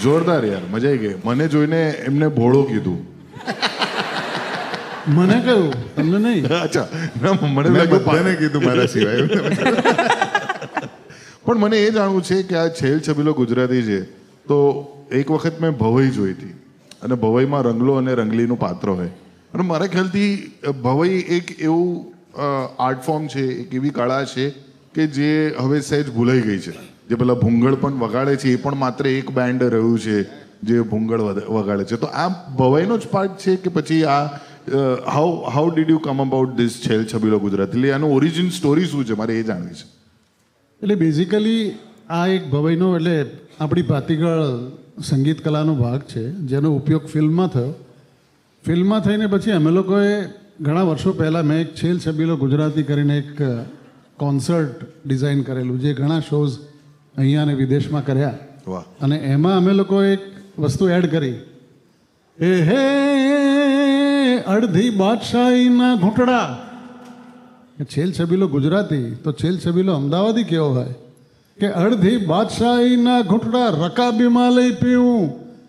જોરદાર યાર, મજા આવી ગઈ. મને જોઈને એમને ભોળો કીધું. મને કહ્યું, તમને નહીં. અચ્છા, ના મને મેં લાગ્યું બધાને કીધું મારા સિવાય. પણ મને એ જાણવું છે કે આ છેલ છબીલો ગુજરાતી છે, તો એક વખત મેં ભવઈ જોઈ હતી, અને ભવઈમાં રંગલો અને રંગલીનું પાત્ર હોય, અને મારા ખ્યાલથી ભવઈ એક એવું આર્ટ ફોર્મ છે, એક એવી કળા છે કે જે હવે સહેજ ભૂલાઈ ગઈ છે. જે પેલા ભૂંગળ પણ વગાડે છે, એ પણ માત્ર એક બેન્ડ રહ્યું છે જે ભૂંગળ વગાડે છે. તો આ ભવાઈનો જ પાર્ટ છે કે પછી આ how did you come about this છેલ છબીલો ગુજરાતી? એટલે આનું ઓરિજિન સ્ટોરી શું છે, મારે એ જાણવી છે. એટલે બેઝિકલી આ એક ભવાઈનો એટલે આપણી ભાતીગળ સંગીત કલાનો ભાગ છે, જેનો ઉપયોગ ફિલ્મમાં થયો. ફિલ્મમાં થઈને પછી અમે લોકોએ ઘણા વર્ષો પહેલાં મેં એક છેલ છબીલો ગુજરાતી કરીને એક કોન્સર્ટ ડિઝાઇન કરેલું, જે ઘણા શોઝ અહીંયા અને વિદેશમાં કર્યા. વાહ. અને એમાં અમે લોકોએ એક વસ્તુ એડ કરી, એ હે અડધી બાદશાહીના ઘૂંટડા. છેલ છબીલો ગુજરાતી તો છેલ છબીલો અમદાવાદી કેવો હોય કે અડધી બાદશાહીના ઘૂંટડા રકાબીમાં લઈ પીવું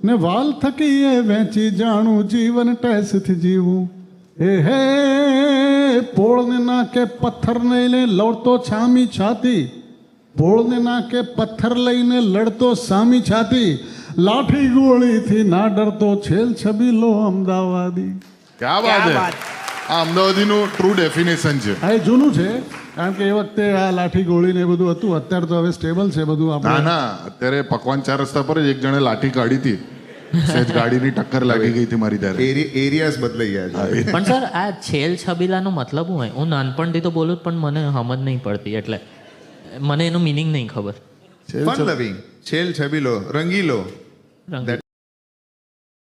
ને વાલ થકી એ વેચી જાણું જીવન ટેસથી જીવું. એ હે પોળને નાકે પથ્થર લઈને લડતો છામી છાતી, પોળને નાકે પથ્થર લઈને લડતો સામી છાતી, લાઠી ગોળીથી ના ડરતો છેલ છબીલો અમદાવાદી. ક્યાં વાત છે! આ અમદાવાદીનું ટ્રુ ડેફિનેશન છે. આ એ જૂનું છે, કારણ કે એ વખતે આ લાઠી ગોળી ને એ બધું હતું. અત્યારે તો હવે સ્ટેબલ છે બધું. ના આપણે ના, અત્યારે પકવાન 4 રસ્તા પર જ એક જણે લાઠી કાઢી હતી, સહેજ ગાડીની ટક્કર લાગી ગઈ હતી મારી ત્યારે. એરિયાઝ બદલાઈ ગયા છે. પણ સર આ છેલ છબીલાનો મતલબ શું હોય? હું નાનપણથી તો બોલું જ, પણ મને સમજ નહીં પડતી, એટલે મને એનું મિનિંગ નહીં ખબર. ફન લવિંગ, છેલ છબીલો, રંગીલો, ધેટ